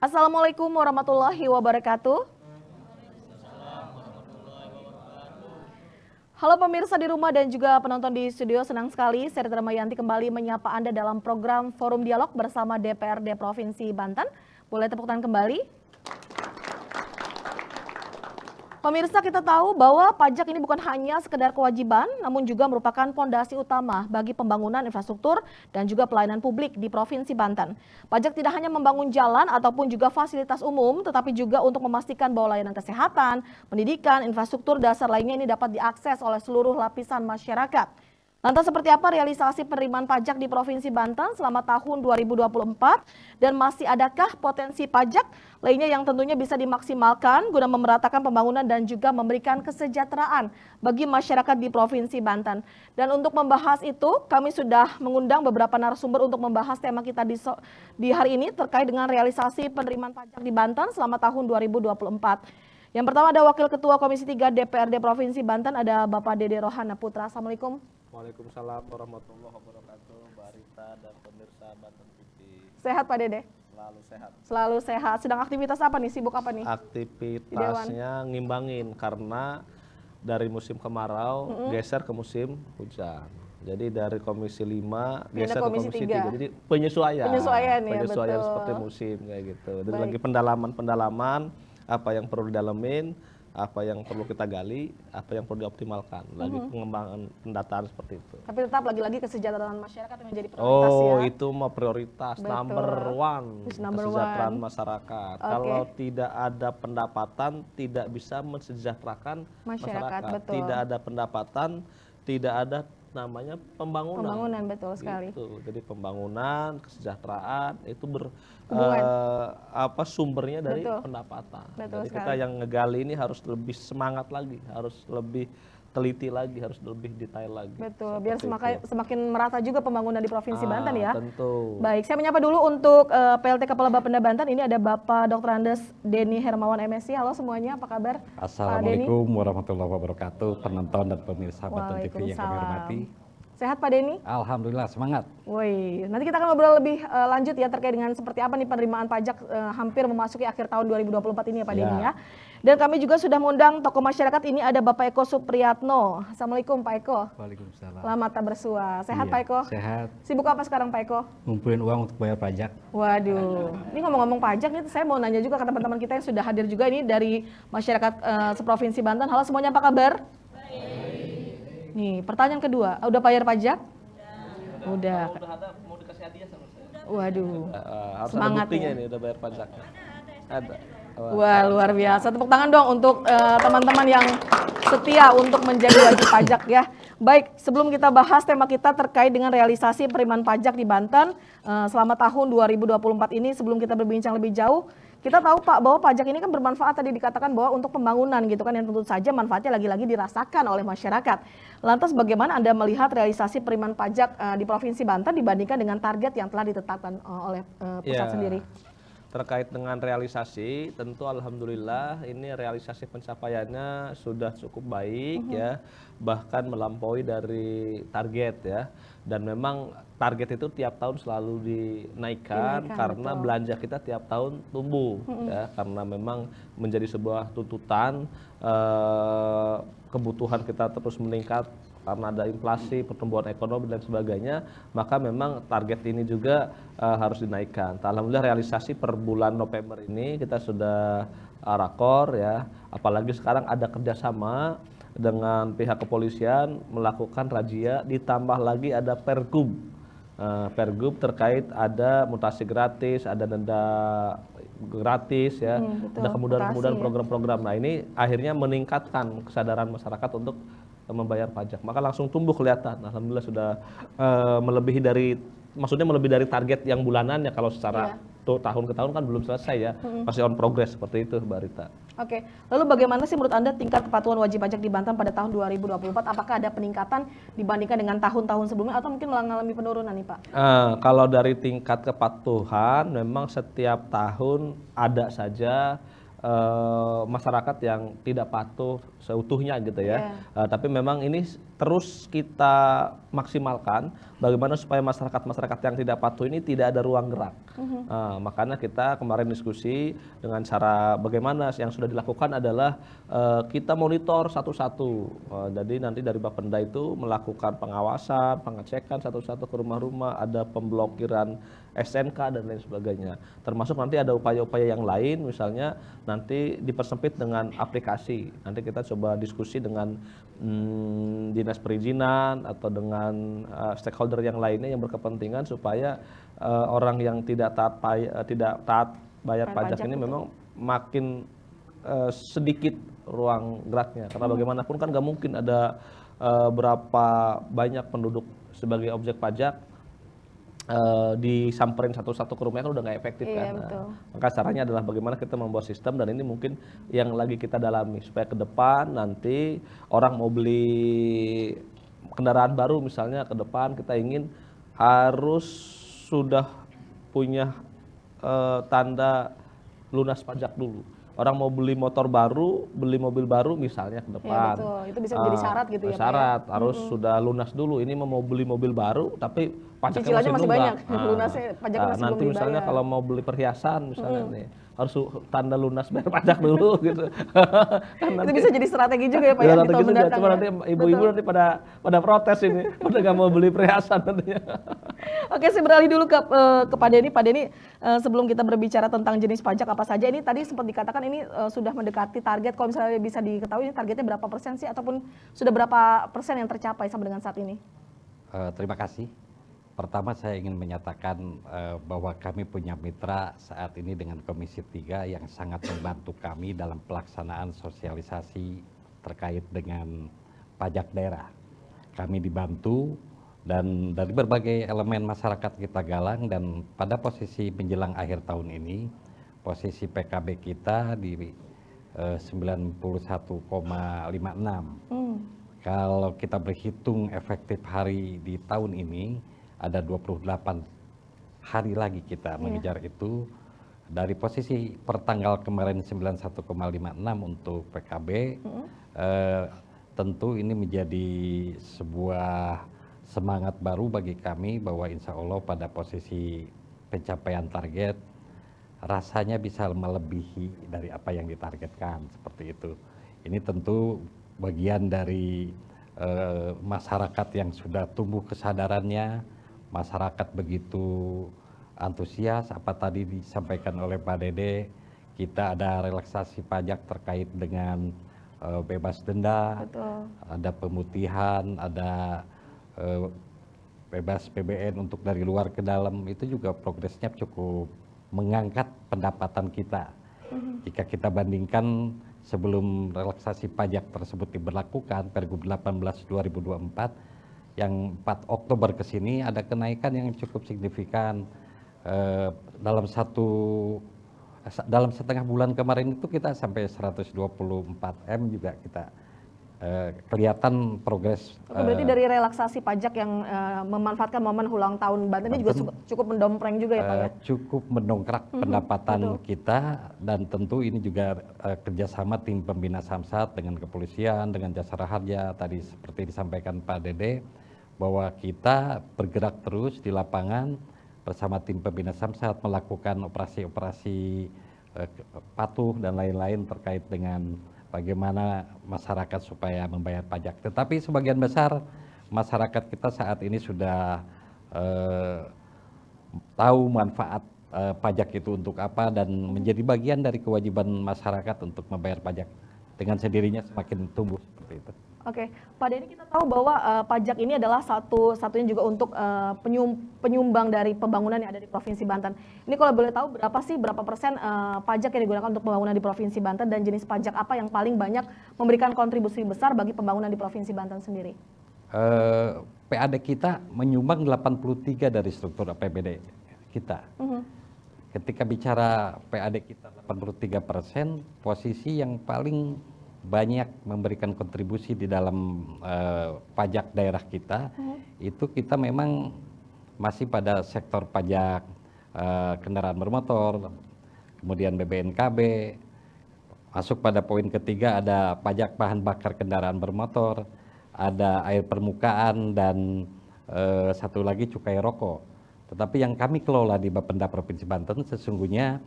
Assalamualaikum warahmatullahi wabarakatuh. Halo pemirsa di rumah dan juga penonton di studio, senang sekali saya Rita Ramayanti kembali menyapa Anda dalam program Forum Dialog bersama DPRD Provinsi Banten. Boleh tepuk tangan kembali? Pemirsa, kita tahu bahwa pajak ini bukan hanya sekedar kewajiban, namun juga merupakan pondasi utama bagi pembangunan infrastruktur dan juga pelayanan publik di Provinsi Banten. Pajak tidak hanya membangun jalan ataupun juga fasilitas umum, tetapi juga untuk memastikan bahwa layanan kesehatan, pendidikan, infrastruktur dasar lainnya ini dapat diakses oleh seluruh lapisan masyarakat. Lantas seperti apa realisasi penerimaan pajak di Provinsi Banten selama tahun 2024 dan masih adakah potensi pajak lainnya yang tentunya bisa dimaksimalkan guna memeratakan pembangunan dan juga memberikan kesejahteraan bagi masyarakat di Provinsi Banten. Dan untuk membahas itu kami sudah mengundang beberapa narasumber untuk membahas tema kita di hari ini terkait dengan realisasi penerimaan pajak di Banten selama tahun 2024. Yang pertama ada Wakil Ketua Komisi 3 DPRD Provinsi Banten, ada Bapak Dede Rohana Putra. Assalamualaikum. Waalaikumsalam warahmatullahi wabarakatuh, Mbak Rita dan pemirsa Banten TV. Sehat Pak Dede? Selalu sehat. Selalu sehat. Sedang aktivitas apa nih? Sibuk apa nih? Aktivitasnya ngimbangin karena dari musim kemarau geser ke musim hujan. Jadi dari Komisi 5 geser ke Komisi 3. Jadi penyesuaian. Penyesuaian ya, Penyesuaian betul. seperti musim kayak gitu. Jadi Baik. lagi pendalaman apa yang perlu didalemin, apa yang perlu kita gali, apa yang perlu dioptimalkan. Lagi pengembangan pendataan seperti itu. Tapi tetap lagi-lagi kesejahteraan masyarakat yang menjadi prioritas ya. Itu mah prioritas Betul. number one, Number kesejahteraan one. masyarakat. Oke. Kalau tidak ada pendapatan, tidak bisa mensejahterakan masyarakat. Betul. Tidak ada pendapatan, tidak ada namanya pembangunan. Pembangunan, betul sekali. Gitu. Jadi pembangunan, kesejahteraan itu Hubungan. sumbernya dari Betul. pendapatan. Betul Jadi kita sekali. yang ngegali ini harus lebih semangat lagi, harus lebih teliti lagi, harus lebih detail lagi. Betul, biar Seperti itu. semakin merata juga pembangunan di Provinsi Banten ya. Tentu. Baik, saya menyapa dulu untuk PLT Kepala Bapenda Banten. Ini ada Bapak Dr. Andes Denny Hermawan MSc. Halo semuanya, apa kabar? Assalamualaikum warahmatullahi wabarakatuh, penonton dan pemirsa Banten TV yang kami Waalaikumsalam. hormati. Sehat Pak Denny? Alhamdulillah, semangat. Woi, nanti kita akan ngobrol lebih lanjut ya terkait dengan seperti apa nih penerimaan pajak hampir memasuki akhir tahun 2024 ini ya Pak Denny ya. Dan kami juga sudah mengundang tokoh masyarakat, ini ada Bapak Eko Supriyatno. Assalamualaikum Pak Eko. Waalaikumsalam. Selamat tak bersua. Sehat Pak Eko? Sehat. Sibuk apa sekarang Pak Eko? Ngumpulin uang untuk bayar pajak. Waduh, ini ngomong-ngomong pajak nih, saya mau nanya juga ke teman-teman kita yang sudah hadir juga ini dari masyarakat seprovinsi Banten. Halo semuanya, apa kabar? Nih, pertanyaan kedua, udah bayar pajak? Udah. Udah ada mau dikasih hadiah sama saya. Waduh, Harus semangat ada buktinya ya. nih udah bayar pajaknya. Ada. Wah, luar biasa. Tepuk tangan dong untuk teman-teman yang setia untuk menjadi wajib pajak ya. Baik, sebelum kita bahas tema kita terkait dengan realisasi penerimaan pajak di Banten selama tahun 2024 ini, sebelum kita berbincang lebih jauh, kita tahu Pak bahwa pajak ini kan bermanfaat, tadi dikatakan bahwa untuk pembangunan gitu kan, yang tentu saja manfaatnya lagi-lagi dirasakan oleh masyarakat. Lantas bagaimana Anda melihat realisasi penerimaan pajak di Provinsi Banten dibandingkan dengan target yang telah ditetapkan oleh pusat sendiri? Terkait dengan realisasi, tentu alhamdulillah ini realisasi pencapaiannya sudah cukup baik ya, bahkan melampaui dari target ya. Dan memang target itu tiap tahun selalu dinaikkan karena betul. belanja kita tiap tahun tumbuh ya, karena memang menjadi sebuah tuntutan, kebutuhan kita terus meningkat karena ada inflasi, pertumbuhan ekonomi dan sebagainya, maka memang target ini juga harus dinaikkan. Alhamdulillah realisasi per bulan November ini kita sudah rakor ya, apalagi sekarang ada kerjasama dengan pihak kepolisian melakukan razia, ditambah lagi ada Pergub. Pergub terkait ada mutasi gratis, ada denda gratis ya, ada kemudahan-kemudahan program-program. Nah ini akhirnya meningkatkan kesadaran masyarakat untuk membayar pajak, maka langsung tumbuh kelihatan. Alhamdulillah sudah melebihi dari target yang bulanan ya, kalau secara tahun ke tahun kan belum selesai ya, masih on progress seperti itu Mbak Rita. Oke, lalu bagaimana sih menurut Anda tingkat kepatuhan wajib pajak di Banten pada tahun 2024? Apakah ada peningkatan dibandingkan dengan tahun-tahun sebelumnya atau mungkin mengalami penurunan nih Pak? Kalau dari tingkat kepatuhan memang setiap tahun ada saja masyarakat yang tidak patuh seutuhnya gitu ya. Tapi memang ini terus kita maksimalkan bagaimana supaya masyarakat yang tidak patuh ini tidak ada ruang gerak. Makanya kita kemarin diskusi dengan cara bagaimana yang sudah dilakukan adalah kita monitor satu-satu. Jadi nanti dari Bapenda itu melakukan pengawasan, pengecekan satu-satu ke rumah-rumah, ada pemblokiran SNK dan lain sebagainya. Termasuk nanti ada upaya-upaya yang lain, misalnya nanti dipersempit dengan aplikasi. Nanti kita coba diskusi dengan dinas perizinan atau dengan stakeholder yang lainnya yang berkepentingan supaya orang yang tidak taat bayar pajak ini memang makin sedikit ruang geraknya. Karena bagaimanapun kan nggak mungkin ada berapa banyak penduduk sebagai objek pajak disamperin satu-satu ke rumahnya kan udah nggak efektif kan. Maka caranya adalah bagaimana kita membuat sistem, dan ini mungkin yang lagi kita dalami supaya ke depan nanti orang mau beli kendaraan baru misalnya ke depan kita ingin harus sudah punya tanda lunas pajak dulu. Orang mau beli motor baru, beli mobil baru misalnya ke depan. Iya betul, itu bisa menjadi syarat gitu ya Pak. Syarat harus sudah lunas dulu. Ini mau beli mobil baru tapi pajaknya Cicilannya masih nunggak. banyak. Lunasnya pajaknya masih nanti belum misalnya dibayar. kalau mau beli perhiasan misalnya nih harus tanda lunas bayar pajak dulu gitu. Kan Itu bisa jadi strategi juga ya Pak ya, di tahun mendatang. Cuma ya. nanti ibu-ibu nanti pada protes ini, udah nggak mau beli perhiasan nantinya. Oke, saya beralih dulu ke Pak Denny. Pak Denny, sebelum kita berbicara tentang jenis pajak apa saja, ini tadi sempat dikatakan ini sudah mendekati target. Kalau misalnya bisa diketahui ini targetnya berapa persen sih, ataupun sudah berapa persen yang tercapai sampai dengan saat ini? Terima kasih. Pertama saya ingin menyatakan bahwa kami punya mitra saat ini dengan Komisi 3 yang sangat membantu kami dalam pelaksanaan sosialisasi terkait dengan pajak daerah. Kami dibantu dan dari berbagai elemen masyarakat kita galang, dan pada posisi menjelang akhir tahun ini posisi PKB kita di 91,56. Kalau kita berhitung efektif hari di tahun ini ada 28 hari lagi kita mengejar itu. Dari posisi pertanggal kemarin 91,56 untuk PKB, tentu ini menjadi sebuah semangat baru bagi kami bahwa insya Allah pada posisi pencapaian target rasanya bisa melebihi dari apa yang ditargetkan, seperti itu. Ini tentu bagian dari masyarakat yang sudah tumbuh kesadarannya, masyarakat begitu antusias. Apa tadi disampaikan oleh Pak Dede, kita ada relaksasi pajak terkait dengan bebas denda. Betul. Ada pemutihan, ada bebas PBN untuk dari luar ke dalam. Itu juga progresnya cukup mengangkat pendapatan kita. Jika kita bandingkan sebelum relaksasi pajak tersebut diberlakukan Pergub 18 2024, yang 4 Oktober ke sini ada kenaikan yang cukup signifikan. Dalam setengah bulan kemarin itu kita sampai 124 M juga kita kelihatan progres. Berarti dari relaksasi pajak yang memanfaatkan momen ulang tahun Banten ini juga cukup mendompreng juga ya Pak ya? Cukup mendongkrak pendapatan kita, dan tentu ini juga kerjasama tim pembina Samsat dengan kepolisian, dengan Jasa Raharja. Tadi seperti disampaikan Pak Dede, bahwa kita bergerak terus di lapangan bersama tim pembina Samsat melakukan operasi-operasi patuh dan lain-lain terkait dengan bagaimana masyarakat supaya membayar pajak. Tetapi sebagian besar masyarakat kita saat ini sudah tahu manfaat pajak itu untuk apa, dan menjadi bagian dari kewajiban masyarakat untuk membayar pajak. Dengan sendirinya semakin tumbuh seperti itu. Oke, Pak Denny, kita tahu bahwa pajak ini adalah satunya juga untuk penyumbang dari pembangunan yang ada di Provinsi Banten. Ini kalau boleh tahu berapa persen pajak yang digunakan untuk pembangunan di Provinsi Banten, dan jenis pajak apa yang paling banyak memberikan kontribusi besar bagi pembangunan di Provinsi Banten sendiri? PAD kita menyumbang 83 dari struktur APBD kita. Ketika bicara PAD kita 83%, posisi yang paling banyak memberikan kontribusi di dalam pajak daerah kita, itu kita memang masih pada sektor pajak kendaraan bermotor, kemudian BBNKB, masuk pada poin ketiga ada pajak bahan bakar kendaraan bermotor, ada air permukaan dan satu lagi cukai rokok. Tetapi yang kami kelola di Bapenda Provinsi Banten sesungguhnya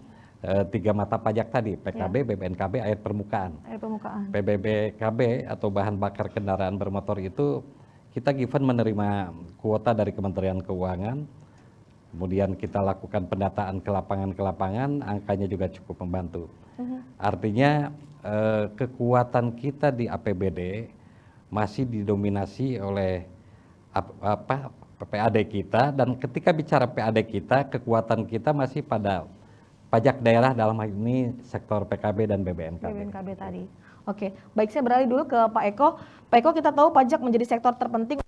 3 mata pajak tadi, PKB, BBNKB, air permukaan. Air permukaan. PBBKB atau bahan bakar kendaraan bermotor itu kita given menerima kuota dari Kementerian Keuangan, kemudian kita lakukan pendataan ke lapangan, angkanya juga cukup membantu. Artinya kekuatan kita di APBD masih didominasi oleh PAD kita, dan ketika bicara PAD kita, kekuatan kita masih pada pajak daerah, dalam hal ini sektor PKB dan BBNKB. BBNKB tadi. Oke, baik, saya beralih dulu ke Pak Eko. Pak Eko, kita tahu pajak menjadi sektor terpenting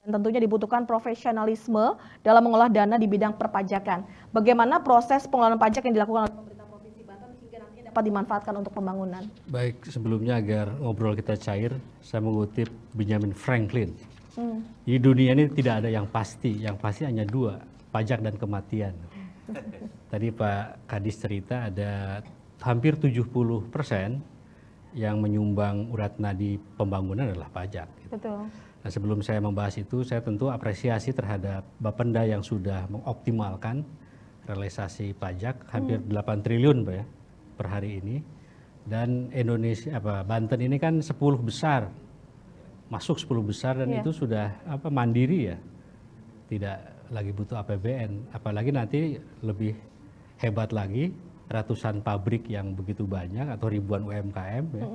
dan tentunya dibutuhkan profesionalisme dalam mengolah dana di bidang perpajakan. Bagaimana proses pengelolaan pajak yang dilakukan oleh pemerintah Provinsi Banten hingga nantinya dapat dimanfaatkan untuk pembangunan? Baik, sebelumnya agar ngobrol kita cair, saya mengutip Benjamin Franklin. Di dunia ini tidak ada yang pasti hanya 2, pajak dan kematian. Tadi Pak Kadis cerita ada hampir 70% yang menyumbang urat nadi pembangunan adalah pajak. Betul. Nah, sebelum saya membahas itu, saya tentu apresiasi terhadap Bapenda yang sudah mengoptimalkan realisasi pajak hampir 8 triliun Pak ya, per hari ini. Dan Banten ini kan 10 besar, masuk 10 besar dan itu sudah mandiri ya, tidak lagi butuh APBN. Apalagi nanti lebih hebat lagi, ratusan pabrik yang begitu banyak atau ribuan UMKM ya,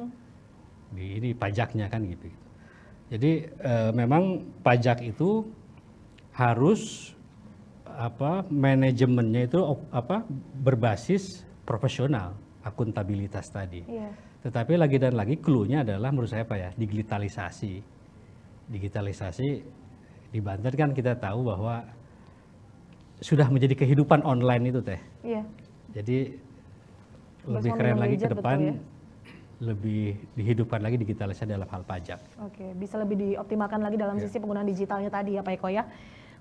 ini pajaknya kan gitu. Jadi memang pajak itu harus manajemennya itu berbasis profesional, akuntabilitas tadi. Tetapi lagi dan lagi clue-nya adalah menurut saya digitalisasi. Digitalisasi di Banten kan kita tahu bahwa sudah menjadi kehidupan online itu teh. Iya. Jadi lebih keren lagi ke depan, lebih dihidupkan lagi digitalisasi dalam hal pajak. Oke, bisa lebih dioptimalkan lagi dalam sisi penggunaan digitalnya tadi ya Pak Eko ya.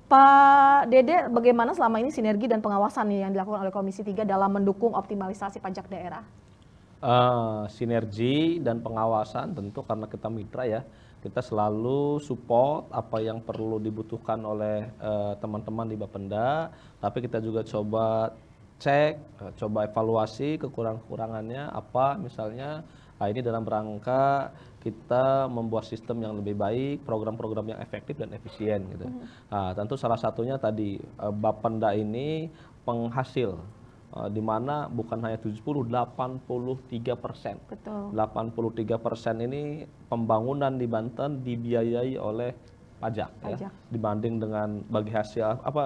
Pak Dede, bagaimana selama ini sinergi dan pengawasan yang dilakukan oleh Komisi 3 dalam mendukung optimalisasi pajak daerah? Sinergi dan pengawasan tentu karena kita mitra ya, kita selalu support apa yang perlu dibutuhkan oleh teman-teman di Bapenda, tapi kita juga coba cek, coba evaluasi kekurangannya apa misalnya. Ini dalam rangka kita membuat sistem yang lebih baik, program-program yang efektif dan efisien gitu. Tentu salah satunya tadi Bapenda ini penghasil, di mana bukan hanya 70, 83%. Betul. 83% ini pembangunan di Banten dibiayai oleh pajak. Ya, dibanding dengan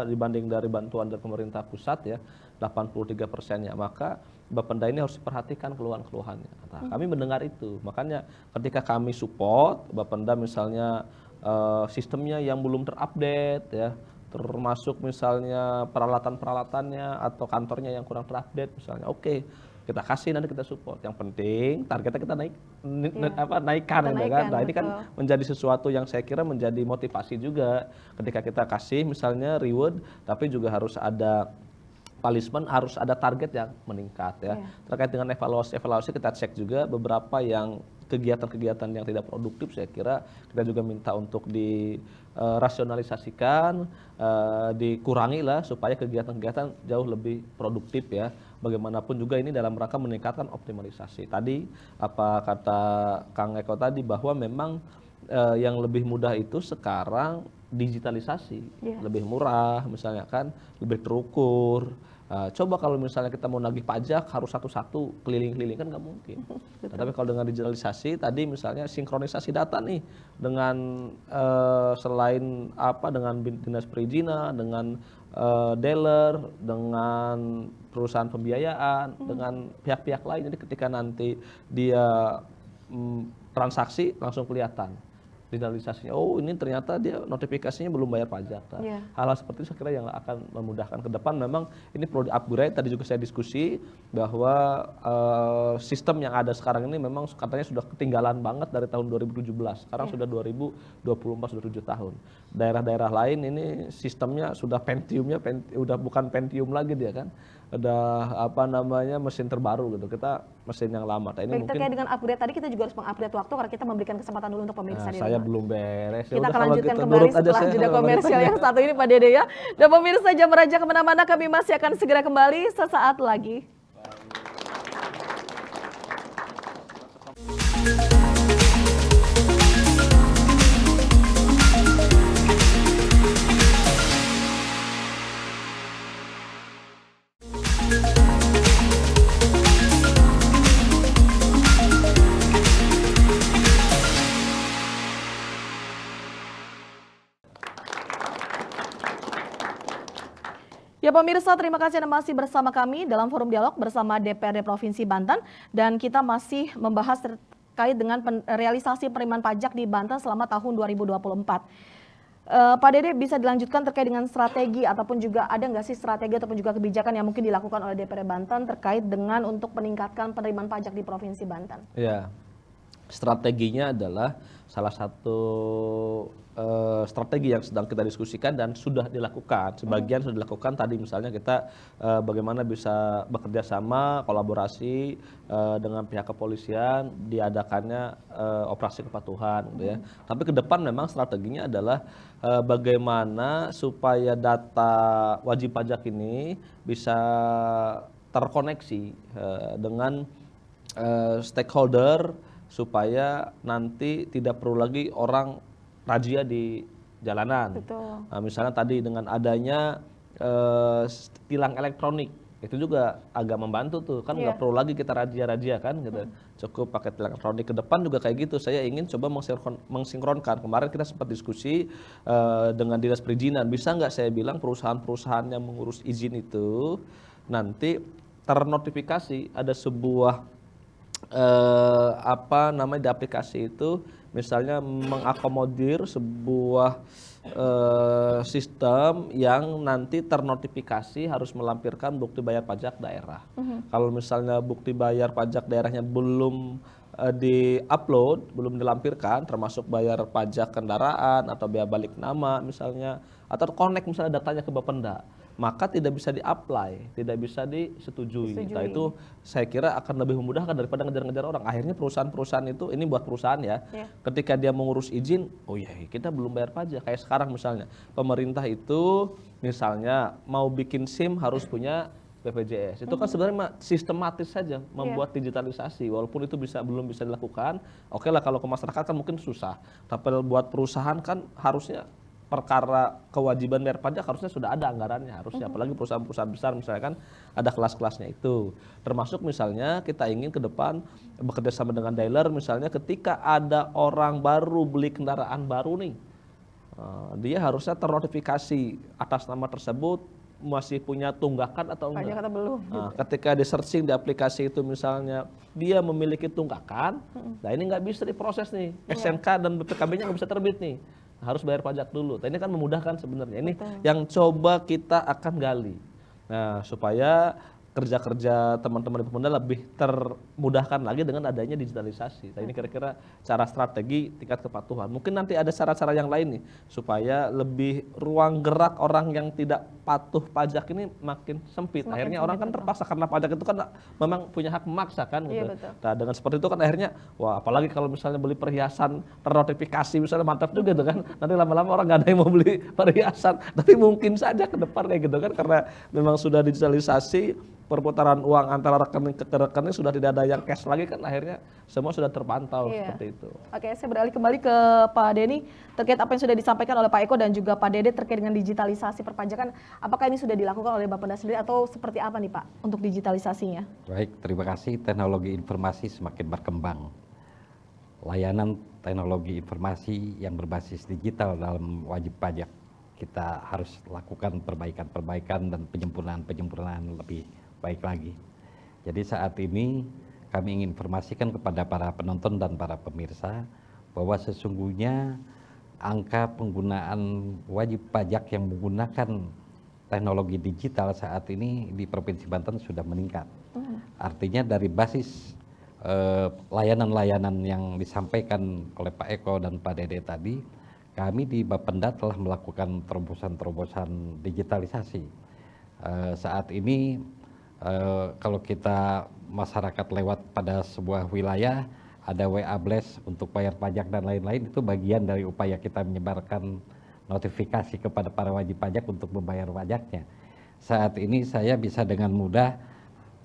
dibanding dari bantuan dari pemerintah pusat ya, 83%-nya. Maka Bapenda ini harus diperhatikan keluhan-keluhannya. Nah, kami mendengar itu. Makanya ketika kami support Bapenda misalnya sistemnya yang belum terupdate ya, termasuk misalnya peralatan-peralatannya atau kantornya yang kurang terupdate misalnya, oke, kita kasih, nanti kita support. Yang penting targetnya kita naikkan ya kan. Nah, ini kan menjadi sesuatu yang saya kira menjadi motivasi juga ketika kita kasih misalnya reward, tapi juga harus ada punishment, harus ada target yang meningkat ya. Terkait dengan evaluasi kita cek juga beberapa yang kegiatan-kegiatan yang tidak produktif, saya kira kita juga minta untuk dirasionalisasikan, dikurangi lah supaya kegiatan-kegiatan jauh lebih produktif ya. Bagaimanapun juga ini dalam rangka meningkatkan optimalisasi. Tadi apa kata Kang Eko tadi bahwa memang yang lebih mudah itu sekarang digitalisasi, lebih murah misalnya kan, lebih terukur. Coba kalau misalnya kita mau nagih pajak harus satu-satu keliling-keliling kan nggak mungkin. Tapi kalau dengan digitalisasi tadi misalnya sinkronisasi data nih dengan selain dengan dinas perizinan, dengan dealer, dengan perusahaan pembiayaan, dengan pihak-pihak lain. Jadi ketika nanti dia transaksi langsung kelihatan digitalisasinya. Oh, ini ternyata dia notifikasinya belum bayar pajak. Hal-hal seperti itu saya kira yang akan memudahkan ke depan. Memang ini perlu di-upgrade. Tadi juga saya diskusi bahwa sistem yang ada sekarang ini memang katanya sudah ketinggalan banget dari tahun 2017. Sekarang sudah 2024, sudah 7 tahun. Daerah-daerah lain ini sistemnya sudah Pentiumnya udah bukan Pentium lagi dia kan. mesin terbaru gitu. Kita mesin yang lama. Nah, ini Baik, mungkin terkait dengan upgrade tadi kita juga harus mengupgrade waktu karena kita memberikan kesempatan dulu untuk pemirsa di saya rumah. belum beres. Ya Kita udah akan kalau lanjutkan gitu, kembali nurut aja setelah saya jeda kalau komersial ditanya. yang satu ini Pak Dede ya. Dan pemirsa Jam Raja kemana-mana, kami masih akan segera kembali sesaat lagi. Ya pemirsa, terima kasih Anda masih bersama kami dalam forum dialog bersama DPRD Provinsi Banten dan kita masih membahas terkait dengan realisasi penerimaan pajak di Banten selama tahun 2024. Pak Dede, bisa dilanjutkan terkait dengan strategi ataupun juga ada nggak sih strategi ataupun juga kebijakan yang mungkin dilakukan oleh DPRD Banten terkait dengan untuk meningkatkan penerimaan pajak di Provinsi Banten? Ya, strateginya adalah salah satu strategi yang sedang kita diskusikan dan sudah dilakukan. Sebagian sudah dilakukan tadi misalnya kita bagaimana bisa bekerja sama, kolaborasi dengan pihak kepolisian, diadakannya operasi kepatuhan gitu ya. Tapi ke depan memang strateginya adalah bagaimana supaya data wajib pajak ini bisa terkoneksi dengan stakeholder supaya nanti tidak perlu lagi orang razia di jalanan. Betul. Nah, misalnya tadi dengan adanya tilang elektronik itu juga agak membantu tuh kan nggak perlu lagi kita razia kan gitu. Cukup pakai tilang elektronik. Ke depan juga kayak gitu. Saya ingin coba mensinkronkan. Kemarin kita sempat diskusi dengan dinas perizinan. Bisa nggak saya bilang perusahaan-perusahaan yang mengurus izin itu nanti ternotifikasi ada sebuah di aplikasi itu misalnya mengakomodir sebuah sistem yang nanti ternotifikasi harus melampirkan bukti bayar pajak daerah. Kalau misalnya bukti bayar pajak daerahnya belum di-upload, belum dilampirkan, termasuk bayar pajak kendaraan atau biaya balik nama misalnya, atau connect misalnya datanya ke Bapenda, maka tidak bisa di-apply, tidak bisa disetujui. Nah itu saya kira akan lebih memudahkan daripada ngejar-ngejar orang. Akhirnya perusahaan-perusahaan itu, ini buat perusahaan ya, ketika dia mengurus izin, oh iya kita belum bayar pajak. Kayak sekarang misalnya, pemerintah itu misalnya mau bikin SIM harus punya BPJS. Itu kan sebenarnya sistematis saja membuat digitalisasi. Walaupun itu belum bisa dilakukan, oke lah kalau ke masyarakat kan mungkin susah. Tapi buat perusahaan kan harusnya perkara kewajiban bayar pajak harusnya sudah ada anggarannya harusnya, apalagi perusahaan-perusahaan besar misalnya kan ada kelas-kelasnya itu. Termasuk misalnya kita ingin ke depan bekerja sama dengan dealer misalnya ketika ada orang baru beli kendaraan baru nih, dia harusnya ternotifikasi atas nama tersebut masih punya tunggakan atau enggak. Pajak atau belum. Nah, ketika di searching di aplikasi itu misalnya dia memiliki tunggakan, nah ini nggak bisa diproses nih, SNK dan BPKB-nya nggak bisa terbit nih. Harus bayar pajak dulu. Nah, ini kan memudahkan sebenarnya. Ini yang coba kita akan gali. Nah, supaya kerja-kerja teman-teman di Bapenda lebih termudahkan lagi dengan adanya digitalisasi. Nah, ini kira-kira cara strategi tingkat kepatuhan. Mungkin nanti ada cara-cara yang lain nih supaya lebih ruang gerak orang yang tidak patuh pajak ini makin sempit. Akhirnya orang kan terpaksa karena pajak itu kan memang punya hak memaksa kan gitu. Nah, dengan seperti itu kan akhirnya wah apalagi kalau misalnya beli perhiasan ternotifikasi misalnya mantap juga tuh kan. Nanti lama-lama orang nggak ada yang mau beli perhiasan. Tapi mungkin saja ke depan kayak gitu kan karena memang sudah digitalisasi, perputaran uang antara rekening ke rekening sudah tidak ada yang cash lagi kan akhirnya semua sudah terpantau seperti itu. Oke, saya beralih kembali ke Pak Denny terkait apa yang sudah disampaikan oleh Pak Eko dan juga Pak Dede terkait dengan digitalisasi perpajakan. Apakah ini sudah dilakukan oleh Bapenda sendiri atau seperti apa nih Pak untuk digitalisasinya? Baik, terima kasih. Teknologi informasi semakin berkembang. Layanan teknologi informasi yang berbasis digital dalam wajib pajak kita harus lakukan perbaikan-perbaikan dan penyempurnaan lebih baik lagi. Jadi saat ini kami ingin informasikan kepada para penonton dan para pemirsa bahwa sesungguhnya angka penggunaan wajib pajak yang menggunakan teknologi digital saat ini di Provinsi Banten sudah meningkat. Artinya dari basis layanan-layanan yang disampaikan oleh Pak Eko dan Pak Dede tadi, kami di Bapenda telah melakukan terobosan-terobosan digitalisasi. Saat ini Kalau kita masyarakat lewat pada sebuah wilayah, ada WA Blast untuk bayar pajak dan lain-lain, itu bagian dari upaya kita menyebarkan notifikasi kepada para wajib pajak untuk membayar pajaknya. Saat ini saya bisa dengan mudah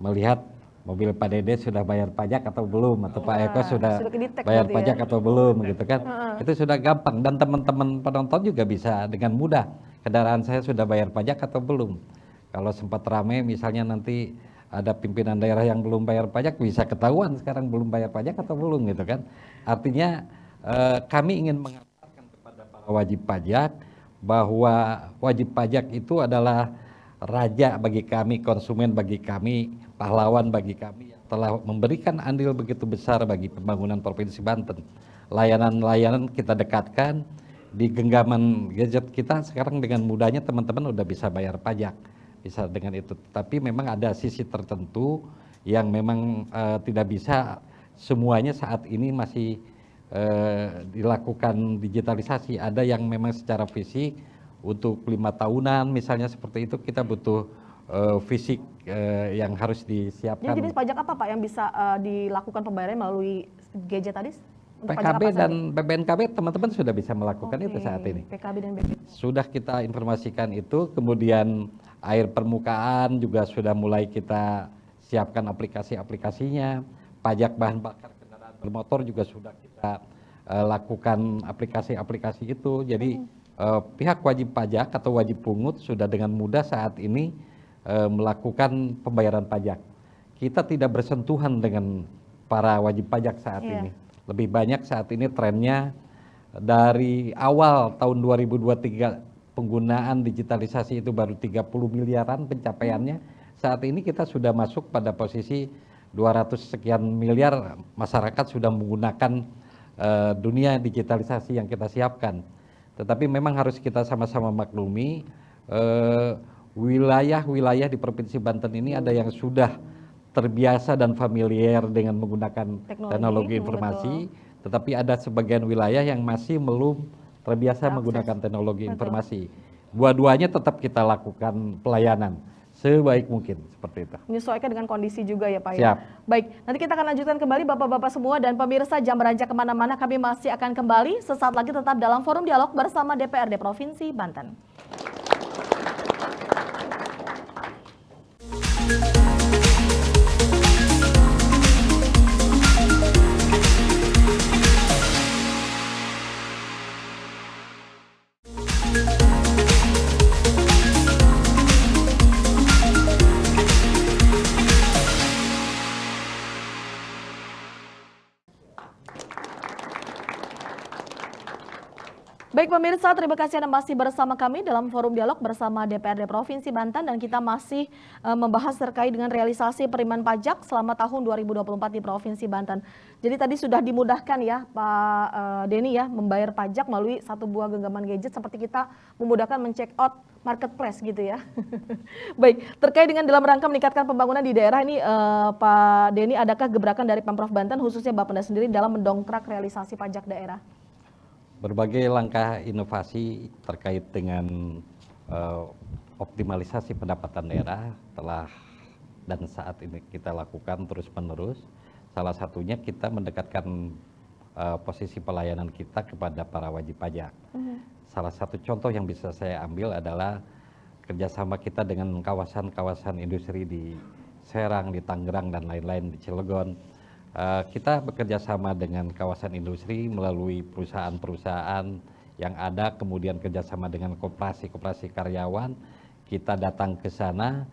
melihat mobil Pak Dede sudah bayar pajak atau belum, atau Pak Eko sudah kedetek bayar gitu ya. pajak atau belum, gitu kan. Itu sudah gampang, dan teman-teman penonton juga bisa dengan mudah, kendaraan saya sudah bayar pajak atau belum. Kalau sempat ramai misalnya nanti ada pimpinan daerah yang belum bayar pajak, bisa ketahuan sekarang belum bayar pajak atau belum, gitu kan. Artinya kami ingin mengatakan kepada para wajib pajak bahwa wajib pajak itu adalah raja bagi kami, konsumen bagi kami, pahlawan bagi kami yang telah memberikan andil begitu besar bagi pembangunan Provinsi Banten. Layanan-layanan kita dekatkan di genggaman gadget kita, sekarang dengan mudahnya teman-teman udah bisa bayar pajak, bisa dengan itu. Tapi memang ada sisi tertentu yang memang tidak bisa semuanya saat ini masih dilakukan digitalisasi. Ada yang memang secara fisik untuk 5 tahunan misalnya seperti itu, kita butuh fisik yang harus disiapkan. Jadi jenis pajak apa Pak yang bisa dilakukan pembayaran melalui gadget tadi? Untuk PKB pajak apa dan saja? BPNKB teman-teman sudah bisa melakukan itu saat ini. PKB dan BPNKB. Sudah kita informasikan itu, kemudian air permukaan juga sudah mulai kita siapkan aplikasi-aplikasinya, pajak bahan bakar kendaraan bermotor juga sudah kita lakukan aplikasi-aplikasi itu. Jadi pihak wajib pajak atau wajib pungut sudah dengan mudah saat ini melakukan pembayaran pajak. Kita tidak bersentuhan dengan para wajib pajak saat ini. Lebih banyak saat ini trennya dari awal tahun 2023 penggunaan digitalisasi itu baru 30 miliaran pencapaiannya. Saat ini kita sudah masuk pada posisi 200 sekian miliar masyarakat sudah menggunakan dunia digitalisasi yang kita siapkan. Tetapi memang harus kita sama-sama maklumi wilayah-wilayah di Provinsi Banten ini ada yang sudah terbiasa dan familiar dengan menggunakan teknologi informasi, tetapi ada sebagian wilayah yang masih belum terbiasa menggunakan teknologi informasi. Dua-duanya tetap kita lakukan pelayanan sebaik mungkin, seperti itu. Menyesuaikan dengan kondisi juga ya Pak. Siap. Ya? Baik, nanti kita akan lanjutkan kembali Bapak-Bapak semua dan pemirsa, jangan beranjak kemana-mana, kami masih akan kembali sesaat lagi tetap dalam Forum Dialog bersama DPRD Provinsi Banten. Baik pemirsa, terima kasih Anda masih bersama kami dalam Forum Dialog bersama DPRD Provinsi Banten dan kita masih membahas terkait dengan realisasi penerimaan pajak selama tahun 2024 di Provinsi Banten. Jadi tadi sudah dimudahkan ya Pak Denny ya membayar pajak melalui satu buah genggaman gadget seperti kita memudahkan men-check out marketplace gitu ya. Baik, terkait dengan dalam rangka meningkatkan pembangunan di daerah ini Pak Denny, adakah gebrakan dari Pemprov Banten khususnya Bapenda sendiri dalam mendongkrak realisasi pajak daerah? Berbagai langkah inovasi terkait dengan optimalisasi pendapatan daerah telah dan saat ini kita lakukan terus-menerus. Salah satunya kita mendekatkan posisi pelayanan kita kepada para wajib pajak. Salah satu contoh yang bisa saya ambil adalah kerjasama kita dengan kawasan-kawasan industri di Serang, di Tangerang, dan lain-lain di Cilegon. Kita bekerja sama dengan kawasan industri melalui perusahaan-perusahaan yang ada, kemudian kerjasama dengan koperasi karyawan. Kita datang ke sana,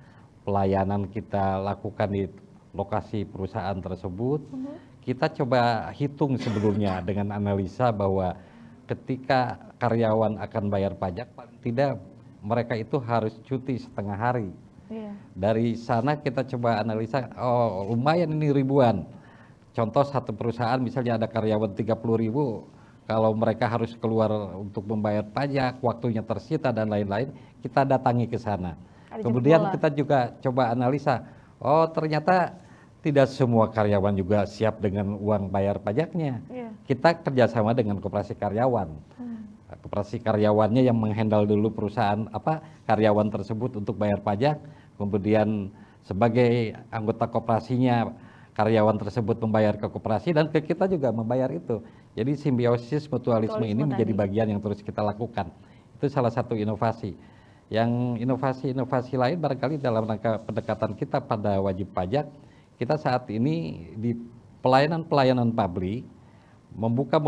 pelayanan kita lakukan di lokasi perusahaan tersebut. Kita coba hitung sebelumnya dengan analisa bahwa ketika karyawan akan bayar pajak, paling tidak mereka itu harus cuti setengah hari. Dari sana kita coba analisa, oh lumayan ini ribuan. Contoh satu perusahaan misalnya ada karyawan 30.000, kalau mereka harus keluar untuk membayar pajak, waktunya tersita dan lain-lain, kita datangi ke sana. Kemudian kita juga coba analisa, oh ternyata tidak semua karyawan juga siap dengan uang bayar pajaknya. Kita kerjasama dengan koperasi karyawan. Koperasi karyawannya yang menghandle dulu perusahaan karyawan tersebut untuk bayar pajak, kemudian sebagai anggota koperasinya karyawan tersebut membayar ke koperasi dan ke kita juga membayar itu. Jadi simbiosis mutualisme ini menjadi bagian yang terus kita lakukan. Itu salah satu inovasi. Yang inovasi-inovasi lain barangkali dalam rangka pendekatan kita pada wajib pajak, kita saat ini di pelayanan-pelayanan publik membuka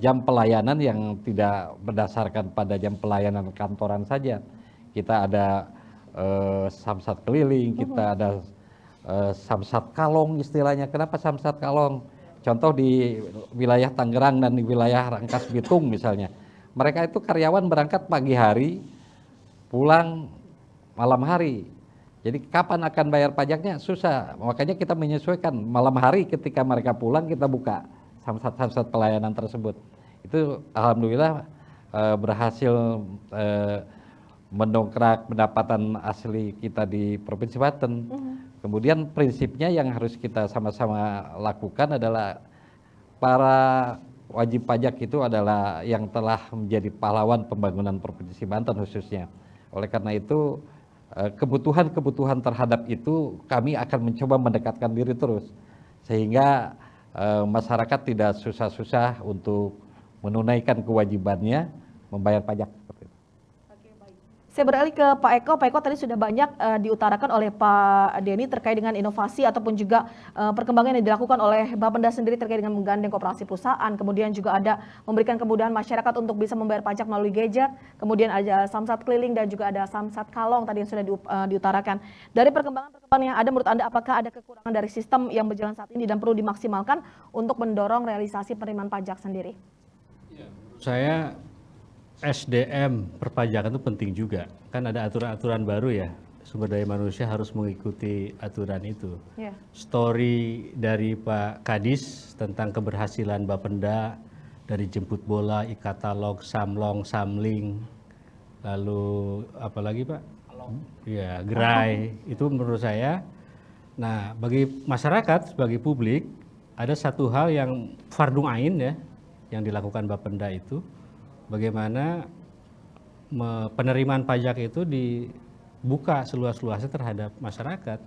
jam pelayanan yang tidak berdasarkan pada jam pelayanan kantoran saja. Kita ada samsat keliling, kita ada samsat kalong istilahnya. Kenapa samsat kalong? Contoh di wilayah Tangerang dan di wilayah Rangkas Bitung misalnya. Mereka itu karyawan berangkat pagi hari, pulang malam hari. Jadi kapan akan bayar pajaknya? Susah. Makanya kita menyesuaikan malam hari ketika mereka pulang kita buka samsat-samsat pelayanan tersebut. Itu alhamdulillah berhasil mendongkrak pendapatan asli kita di Provinsi Banten. Kemudian prinsipnya yang harus kita sama-sama lakukan adalah para wajib pajak itu adalah yang telah menjadi pahlawan pembangunan Provinsi Banten khususnya. Oleh karena itu kebutuhan-kebutuhan terhadap itu kami akan mencoba mendekatkan diri terus sehingga masyarakat tidak susah-susah untuk menunaikan kewajibannya membayar pajak. Saya beralih ke Pak Eko. Pak Eko tadi sudah banyak diutarakan oleh Pak Denny terkait dengan inovasi ataupun juga perkembangan yang dilakukan oleh Bapenda sendiri terkait dengan menggandeng koperasi perusahaan. Kemudian juga ada memberikan kemudahan masyarakat untuk bisa membayar pajak melalui gadget. Kemudian ada samsat keliling dan juga ada samsat kalong tadi yang sudah diutarakan. Dari perkembangan yang ada, menurut Anda apakah ada kekurangan dari sistem yang berjalan saat ini dan perlu dimaksimalkan untuk mendorong realisasi penerimaan pajak sendiri? Saya SDM perpajakan itu penting juga, kan ada aturan-aturan baru ya, sumber daya manusia harus mengikuti aturan itu. Story dari Pak Kadis tentang keberhasilan Bapenda dari jemput bola, e-katalog, samlong, samling, lalu apa lagi Pak? Ya, gerai, itu menurut saya. Nah, bagi masyarakat, sebagai publik, ada satu hal yang fardhu ain ya, yang dilakukan Bapenda itu, bagaimana penerimaan pajak itu dibuka seluas-luasnya terhadap masyarakat,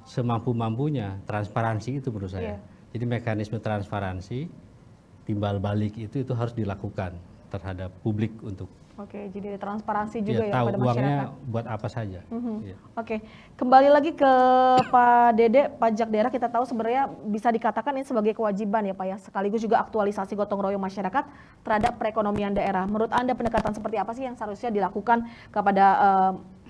semampu-mampunya. Transparansi itu menurut saya. Jadi mekanisme transparansi, timbal balik itu harus dilakukan terhadap publik untuk Oke, jadi transparansi juga ya tahu pada masyarakat. uangnya buat apa saja. Oke, kembali lagi ke Pak Dede, pajak daerah kita tahu sebenarnya bisa dikatakan ini sebagai kewajiban ya Pak ya, sekaligus juga aktualisasi gotong royong masyarakat terhadap perekonomian daerah. Menurut Anda pendekatan seperti apa sih yang seharusnya dilakukan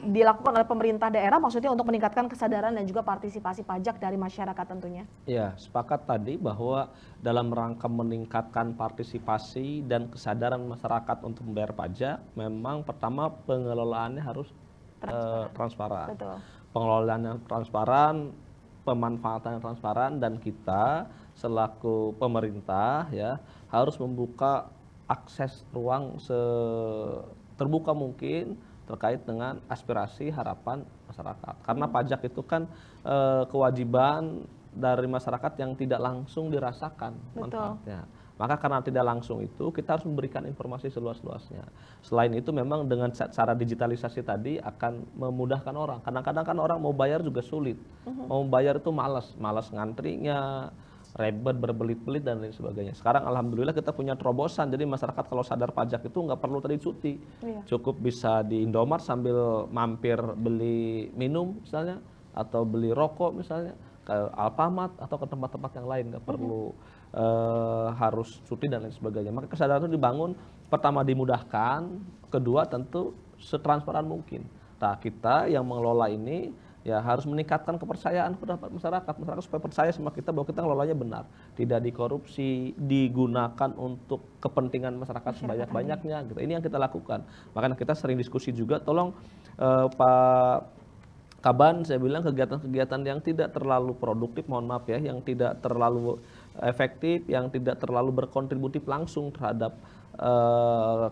oleh pemerintah daerah, maksudnya untuk meningkatkan kesadaran dan juga partisipasi pajak dari masyarakat tentunya? Ya, sepakat tadi bahwa dalam rangka meningkatkan partisipasi dan kesadaran masyarakat untuk membayar pajak, memang pertama pengelolaannya harus transparan. Betul. Pengelolaannya transparan, pemanfaatannya transparan, dan kita selaku pemerintah ya harus membuka akses ruang terbuka mungkin terkait dengan aspirasi harapan masyarakat. Karena pajak itu kan kewajiban dari masyarakat yang tidak langsung dirasakan manfaatnya. Maka karena tidak langsung itu kita harus memberikan informasi seluas-luasnya. Selain itu memang dengan cara digitalisasi tadi akan memudahkan orang. Kadang-kadang kan orang mau bayar juga sulit. Mau bayar itu malas ngantrinya, ribet, berbelit-belit dan lain sebagainya. Sekarang alhamdulillah kita punya terobosan, jadi masyarakat kalau sadar pajak itu nggak perlu tadi cuti, cukup bisa di Indomaret sambil mampir beli minum misalnya, atau beli rokok misalnya, ke Alfamart atau ke tempat-tempat yang lain, nggak perlu harus cuti dan lain sebagainya. Maka kesadaran itu dibangun, pertama dimudahkan, kedua tentu setransparan mungkin. Nah kita yang mengelola ini ya harus meningkatkan kepercayaan kepada masyarakat supaya percaya sama kita bahwa kita ngelolanya benar, tidak dikorupsi, digunakan untuk kepentingan masyarakat sebanyak-banyaknya gitu. Ini yang kita lakukan. Makanya kita sering diskusi juga, tolong Pak Kaban, saya bilang kegiatan-kegiatan yang tidak terlalu produktif, mohon maaf ya, yang tidak terlalu efektif, yang tidak terlalu berkontributif langsung terhadap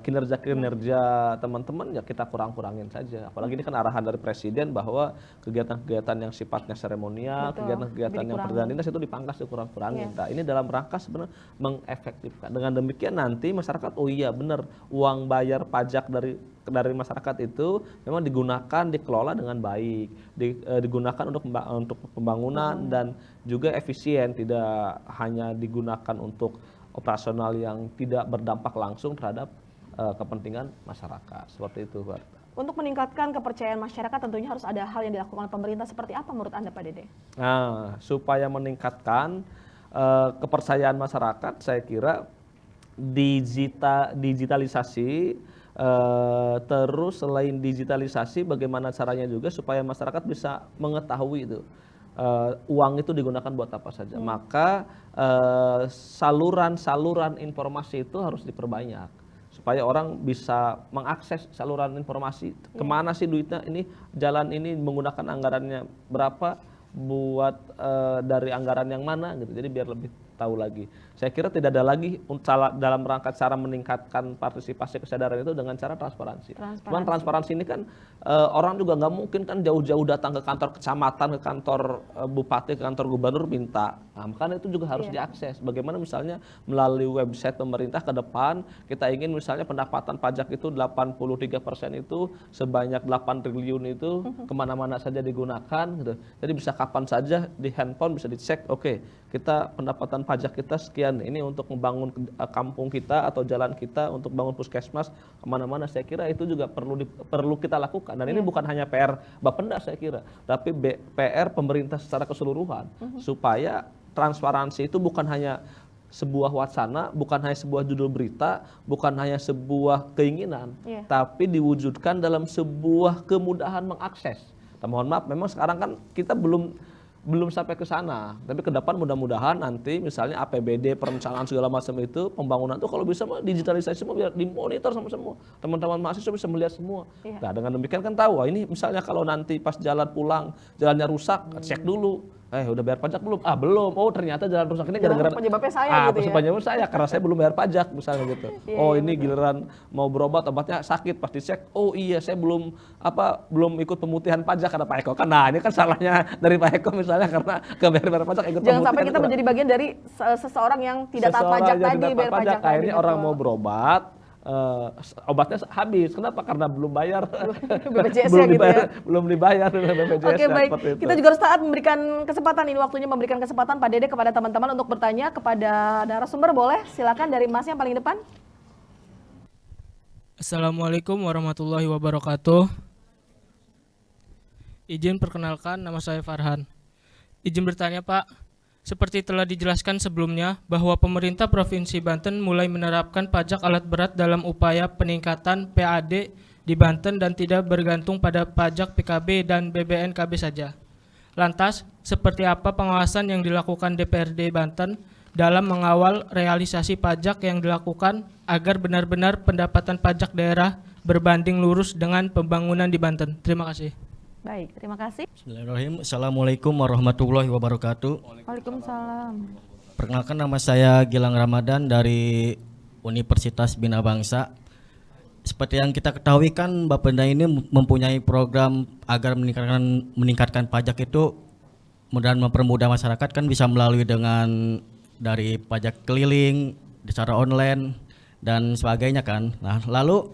kinerja-kinerja teman-teman ya kita kurang-kurangin saja. Apalagi ini kan arahan dari Presiden bahwa kegiatan-kegiatan yang sifatnya seremonial, kegiatan-kegiatan yang perdana dinas itu dipangkas, dikurang-kurangin. Nah, ini dalam rangka sebenarnya mengefektifkan. Dengan demikian nanti masyarakat, oh iya benar, uang bayar pajak dari masyarakat itu memang digunakan, dikelola dengan baik, digunakan untuk pembangunan dan juga efisien, tidak hanya digunakan untuk operasional yang tidak berdampak langsung terhadap kepentingan masyarakat. Seperti itu, Pak. Untuk meningkatkan kepercayaan masyarakat tentunya harus ada hal yang dilakukan oleh pemerintah. Seperti apa menurut Anda, Pak Dede? Nah, supaya meningkatkan kepercayaan masyarakat, saya kira digitalisasi, terus selain digitalisasi, bagaimana caranya juga supaya masyarakat bisa mengetahui itu. Uang itu digunakan buat apa saja. Maka saluran-saluran informasi itu harus diperbanyak supaya orang bisa mengakses saluran informasi. Kemana sih duitnya, ini jalan ini menggunakan anggarannya berapa, buat dari anggaran yang mana gitu. Jadi biar lebih tahu lagi. Saya kira tidak ada lagi dalam rangka cara meningkatkan partisipasi kesadaran itu dengan cara transparansi. Cuman transparansi ini kan orang juga nggak mungkin kan jauh-jauh datang ke kantor kecamatan, ke kantor bupati, ke kantor gubernur minta. Nah, makanya itu juga harus diakses. Bagaimana misalnya melalui website pemerintah ke depan kita ingin misalnya pendapatan pajak itu 83% itu sebanyak 8 triliun itu kemana-mana saja digunakan gitu. Jadi bisa kapan saja di handphone bisa dicek, oke, kita pendapatan pajak kita sekian, ini untuk membangun kampung kita atau jalan kita, untuk bangun puskesmas kemana-mana. Saya kira itu juga perlu kita lakukan. Dan ini bukan hanya PR Bapenda saya kira, tapi PR pemerintah secara keseluruhan, supaya transparansi itu bukan hanya sebuah wacana, bukan hanya sebuah judul berita, bukan hanya sebuah keinginan, tapi diwujudkan dalam sebuah kemudahan mengakses. Nah, mohon maaf, memang sekarang kan kita belum sampai ke sana, tapi ke depan mudah-mudahan nanti misalnya APBD, perencanaan segala macam itu, pembangunan itu kalau bisa digitalisasi semua, biar dimonitor sama semua, teman-teman mahasiswa bisa melihat semua. Nah, dengan demikian kan tahu, ini misalnya kalau nanti pas jalan pulang jalannya rusak, cek dulu, udah bayar pajak belum? Belum. Oh, ternyata jalan rusak ini gara-gara penyebabnya saya gitu ya. Penyebabnya saya karena saya belum bayar pajak misalnya gitu. Ini giliran mau berobat, obatnya sakit, pasti cek. Oh iya, saya belum ikut pemutihan pajak karena Pak Eko. Kan nah, ini kan salahnya dari Pak Eko misalnya karena nggak bayar pajak ikut. Jangan sampai kita menjadi bagian dari seseorang yang tidak taat pajak tadi, bayar pajak. Akhirnya orang mau berobat, obatnya habis. Kenapa? Karena belum bayar BPJS belum dibayar, gitu ya? Belum dibayar BPJS. Oke, baik. Kita juga harus taat memberikan kesempatan, ini waktunya memberikan kesempatan Pak Dede kepada teman-teman untuk bertanya kepada narasumber. Boleh, silakan dari Mas yang paling depan. Assalamualaikum warahmatullahi wabarakatuh. Izin perkenalkan, nama saya Farhan. Izin bertanya, Pak. Seperti telah dijelaskan sebelumnya, bahwa pemerintah Provinsi Banten mulai menerapkan pajak alat berat dalam upaya peningkatan PAD di Banten dan tidak bergantung pada pajak PKB dan BBNKB saja. Lantas, seperti apa pengawasan yang dilakukan DPRD Banten dalam mengawal realisasi pajak yang dilakukan agar benar-benar pendapatan pajak daerah berbanding lurus dengan pembangunan di Banten? Terima kasih. Baik, terima kasih. Bismillahirrahmanirrahim. Assalamualaikum warahmatullahi wabarakatuh. Waalaikumsalam. Perkenalkan, nama saya Gilang Ramadan dari Universitas Bina Bangsa. Seperti yang kita ketahui kan, Bapenda ini mempunyai program agar meningkatkan pajak itu dan mempermudah masyarakat kan bisa melalui dengan dari pajak keliling, secara online dan sebagainya kan. Nah, lalu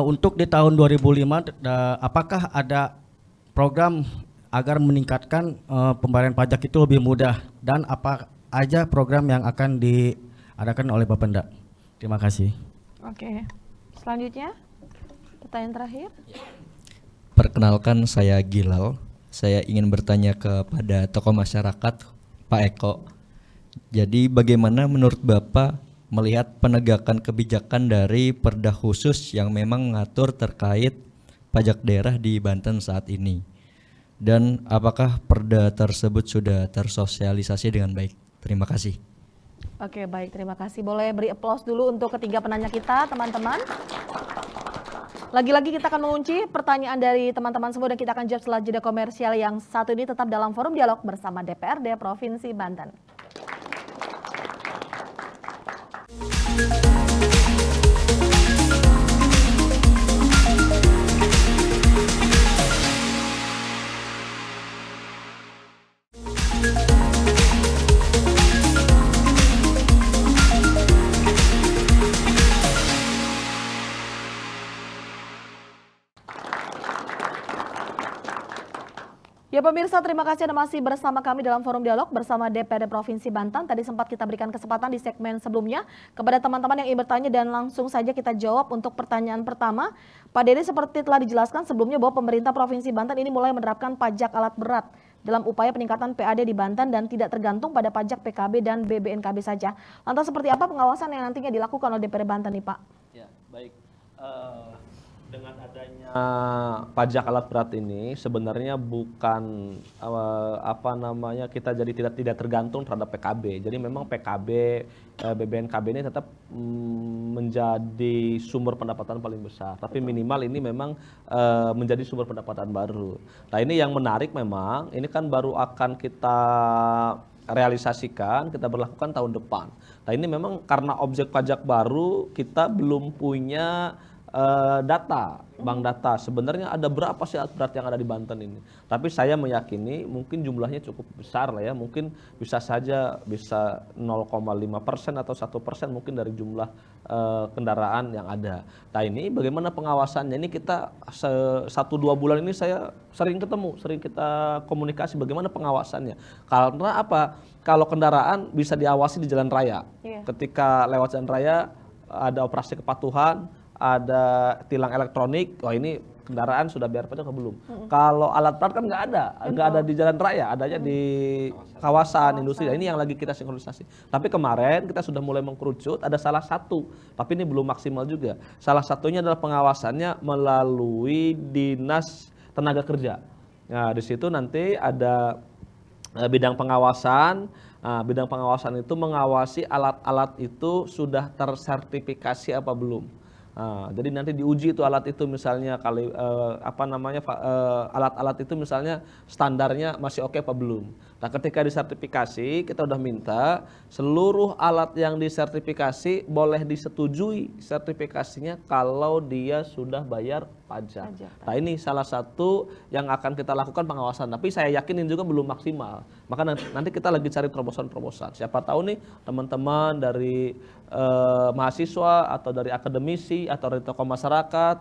untuk di tahun 2005 apakah ada program agar meningkatkan pembayaran pajak itu lebih mudah, dan apa aja program yang akan diadakan oleh Bapenda? Terima kasih. Oke. Selanjutnya, pertanyaan terakhir. Perkenalkan, saya Gilal. Saya ingin bertanya kepada tokoh masyarakat, Pak Eko. Jadi bagaimana menurut Bapak melihat penegakan kebijakan dari Perda khusus yang memang mengatur terkait pajak daerah di Banten saat ini? Dan apakah Perda tersebut sudah tersosialisasi dengan baik? Terima kasih. Oke, baik, terima kasih. Boleh beri aplaus dulu untuk ketiga penanya kita, teman-teman. Lagi-lagi kita akan mengunci pertanyaan dari teman-teman semua dan kita akan jawab setelah jeda komersial yang satu ini, tetap dalam forum dialog bersama DPRD Provinsi Banten. Ya pemirsa, terima kasih Anda masih bersama kami dalam forum dialog bersama DPRD Provinsi Banten. Tadi sempat kita berikan kesempatan di segmen sebelumnya kepada teman-teman yang ingin bertanya dan langsung saja kita jawab untuk pertanyaan pertama. Pak Dede, seperti telah dijelaskan sebelumnya bahwa pemerintah Provinsi Banten ini mulai menerapkan pajak alat berat dalam upaya peningkatan PAD di Banten dan tidak tergantung pada pajak PKB dan BBNKB saja. Lantas seperti apa pengawasan yang nantinya dilakukan oleh DPRD Banten nih Pak? Ya, baik. Dengan adanya pajak alat berat ini sebenarnya bukan kita jadi tidak tergantung terhadap PKB. Jadi memang PKB, BBNKB ini tetap menjadi sumber pendapatan paling besar. Tapi minimal ini memang menjadi sumber pendapatan baru. Nah ini yang menarik memang, ini kan baru akan kita realisasikan, kita berlakukan tahun depan. Nah ini memang karena objek pajak baru kita belum punya data, bank data. Sebenarnya ada berapa sih alat berat yang ada di Banten ini? Tapi saya meyakini mungkin jumlahnya cukup besar lah ya. Mungkin bisa saja bisa 0,5% atau 1% mungkin dari jumlah kendaraan yang ada. Nah ini bagaimana pengawasannya? Ini kita 1-2 bulan ini saya sering ketemu, sering kita komunikasi bagaimana pengawasannya. Karena apa? Kalau kendaraan bisa diawasi di jalan raya. Ketika lewat jalan raya ada operasi kepatuhan, ada tilang elektronik, wah ini kendaraan sudah bayar pajak atau belum. Kalau alat berat kan nggak ada di jalan raya, adanya di kawasan industri. Nah, ini yang lagi kita sinkronisasi. Tapi kemarin kita sudah mulai mengkerucut, ada salah satu, tapi ini belum maksimal juga. Salah satunya adalah pengawasannya melalui Dinas Tenaga Kerja. Nah di situ nanti ada bidang pengawasan. Bidang pengawasan itu mengawasi alat-alat itu sudah tersertifikasi apa belum. Jadi nanti diuji itu alat itu misalnya alat-alat itu misalnya standarnya masih oke apa belum. Nah ketika disertifikasi kita udah minta seluruh alat yang disertifikasi boleh disetujui sertifikasinya kalau dia sudah bayar pajak. Nah ini salah satu yang akan kita lakukan pengawasan. Tapi saya yakin ini juga belum maksimal. Maka nanti kita lagi cari terobosan-terobosan. Siapa tahu nih teman-teman dari mahasiswa atau dari akademisi atau dari tokoh masyarakat,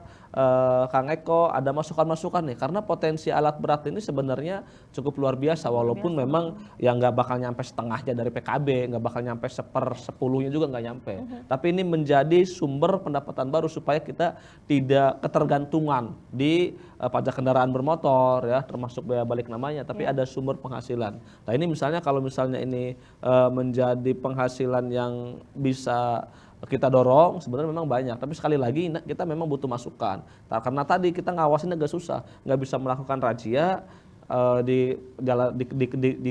Kang Eko ada masukan-masukan nih karena potensi alat berat ini sebenarnya cukup luar biasa walaupun memang yang nggak bakal nyampe setengahnya dari PKB, nggak bakal nyampe 1/10-nya juga nggak nyampe. Tapi ini menjadi sumber pendapatan baru supaya kita tidak ketergantungan di pajak kendaraan bermotor ya termasuk biaya balik namanya, tapi ada sumber penghasilan. Nah ini misalnya kalau misalnya ini menjadi penghasilan yang bisa kita dorong sebenarnya memang banyak, tapi sekali lagi kita memang butuh masukan. Karena tadi kita ngawasin agak susah, nggak bisa melakukan razia di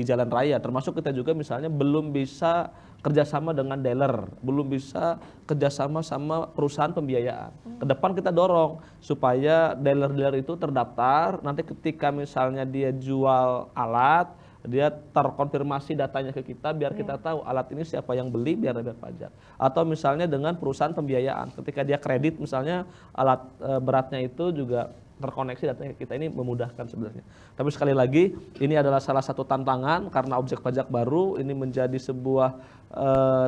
jalan raya. Termasuk kita juga misalnya belum bisa kerjasama dengan dealer, belum bisa kerjasama sama perusahaan pembiayaan. Ke depan kita dorong supaya dealer-dealer itu terdaftar. Nanti ketika misalnya dia jual alat, dia terkonfirmasi datanya ke kita biar kita tahu alat ini siapa yang beli biar bayar pajak. Atau misalnya dengan perusahaan pembiayaan, ketika dia kredit misalnya alat beratnya itu juga terkoneksi datanya kita, ini memudahkan sebenarnya. Tapi sekali lagi ini adalah salah satu tantangan karena objek pajak baru ini menjadi sebuah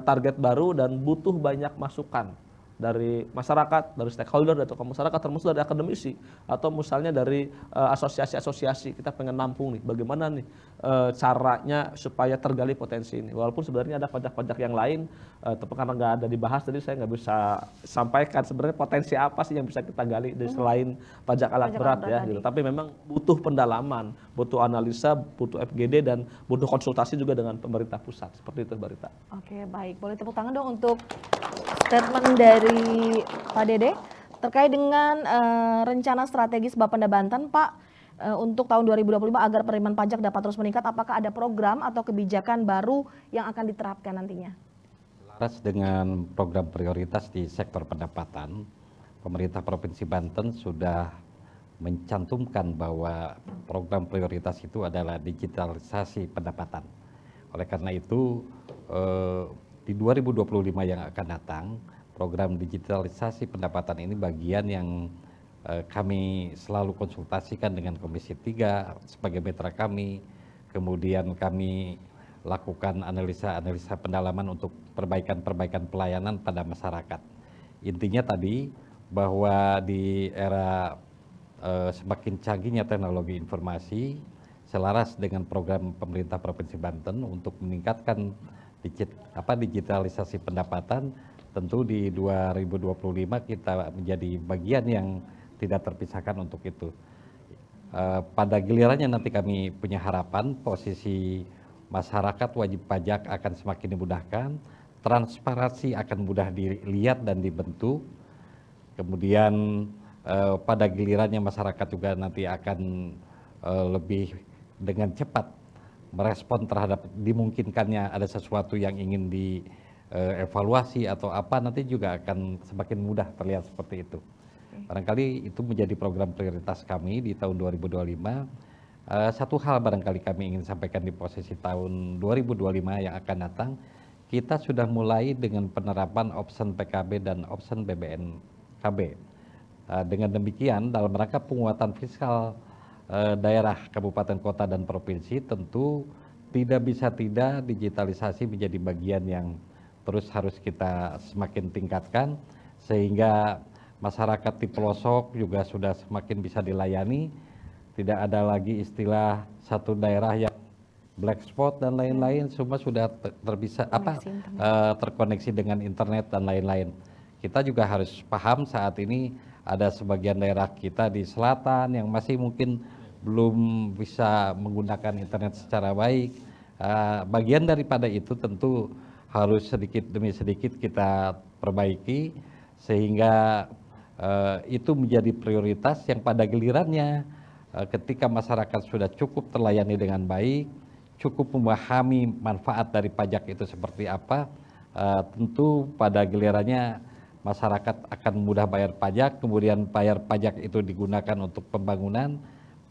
target baru dan butuh banyak masukan dari masyarakat, dari stakeholder, dari tokoh masyarakat, termasuk dari akademisi atau misalnya dari asosiasi-asosiasi. Kita pengen nampung nih, bagaimana nih caranya supaya tergali potensi ini. Walaupun sebenarnya ada pajak-pajak yang lain, tapi karena nggak ada dibahas, jadi saya nggak bisa sampaikan sebenarnya potensi apa sih yang bisa kita gali dari selain pajak alat berat ya. Gitu. Tapi memang butuh pendalaman, butuh analisa, butuh FGD dan butuh konsultasi juga dengan pemerintah pusat. Seperti itu, Mbak Rita. Oke, baik. Boleh tepuk tangan dong untuk statement dari Pak Dede terkait dengan rencana strategis Bapenda Banten, Pak, untuk tahun 2025 agar penerimaan pajak dapat terus meningkat. Apakah ada program atau kebijakan baru yang akan diterapkan nantinya? Selaras dengan program prioritas di sektor pendapatan, pemerintah Provinsi Banten sudah mencantumkan bahwa program prioritas itu adalah digitalisasi pendapatan. Oleh karena itu, di 2025 yang akan datang, program digitalisasi pendapatan ini bagian yang kami selalu konsultasikan dengan Komisi 3 sebagai mitra kami, kemudian kami lakukan analisa pendalaman untuk perbaikan pelayanan pada masyarakat. Intinya tadi bahwa di era semakin canggihnya teknologi informasi, selaras dengan program pemerintah Provinsi Banten untuk meningkatkan digitalisasi pendapatan, tentu di 2025 kita menjadi bagian yang tidak terpisahkan untuk itu. Pada gilirannya nanti kami punya harapan posisi masyarakat wajib pajak akan semakin dimudahkan, transparansi akan mudah dilihat dan dibentuk, kemudian pada gilirannya masyarakat juga nanti akan lebih dengan cepat merespon terhadap dimungkinkannya ada sesuatu yang ingin dievaluasi atau apa, nanti juga akan semakin mudah terlihat seperti itu. Barangkali itu menjadi program prioritas kami di tahun 2025. Satu hal barangkali kami ingin sampaikan di posisi tahun 2025 yang akan datang, kita sudah mulai dengan penerapan option PKB dan option BBNKB. Dengan demikian, dalam rangka penguatan fiskal daerah, kabupaten, kota, dan provinsi, tentu tidak bisa tidak digitalisasi menjadi bagian yang terus harus kita semakin tingkatkan, sehingga masyarakat di pelosok juga sudah semakin bisa dilayani. Tidak ada lagi istilah satu daerah yang black spot dan lain-lain, semua sudah terkoneksi dengan internet dan lain-lain. Kita juga harus paham saat ini ada sebagian daerah kita di selatan yang masih mungkin belum bisa menggunakan internet secara baik. Bagian daripada itu tentu harus sedikit demi sedikit kita perbaiki, sehingga itu menjadi prioritas yang pada gilirannya ketika masyarakat sudah cukup terlayani dengan baik, cukup memahami manfaat dari pajak itu seperti apa, tentu pada gilirannya masyarakat akan mudah bayar pajak, kemudian bayar pajak itu digunakan untuk pembangunan.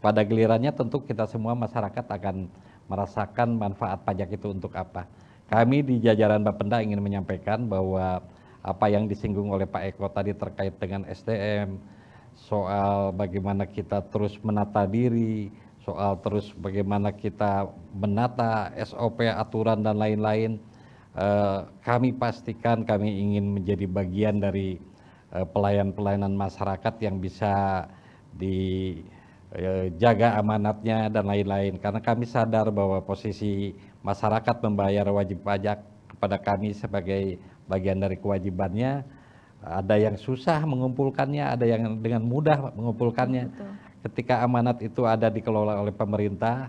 Pada gilirannya tentu kita semua masyarakat akan merasakan manfaat pajak itu untuk apa. Kami di jajaran Bapenda ingin menyampaikan bahwa apa yang disinggung oleh Pak Eko tadi terkait dengan SDM, soal bagaimana kita terus menata diri, soal terus bagaimana kita menata SOP, aturan, dan lain-lain, kami pastikan kami ingin menjadi bagian dari pelayanan masyarakat yang bisa dijaga amanatnya dan lain-lain. Karena kami sadar bahwa posisi masyarakat membayar wajib pajak kepada kami sebagai bagian dari kewajibannya, ada yang susah mengumpulkannya, ada yang dengan mudah mengumpulkannya. Betul. Ketika amanat itu ada dikelola oleh pemerintah,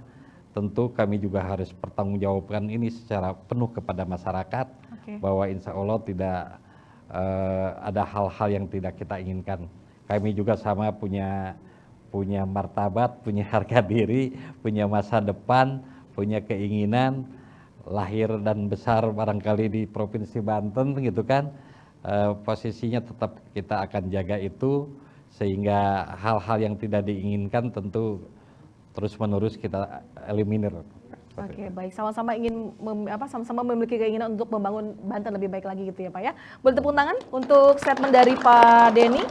tentu kami juga harus pertanggungjawabkan ini secara penuh kepada masyarakat, bahwa insya Allah tidak ada hal-hal yang tidak kita inginkan. Kami juga sama punya martabat, punya harga diri, punya masa depan, punya keinginan lahir dan besar barangkali di Provinsi Banten gitu kan. Posisinya tetap kita akan jaga itu, sehingga hal-hal yang tidak diinginkan tentu terus-menerus kita eliminir. Oke, baik. Sama-sama ingin sama-sama memiliki keinginan untuk membangun Banten lebih baik lagi gitu ya, Pak ya. Boleh tepuk tangan untuk statement dari Pak Denny.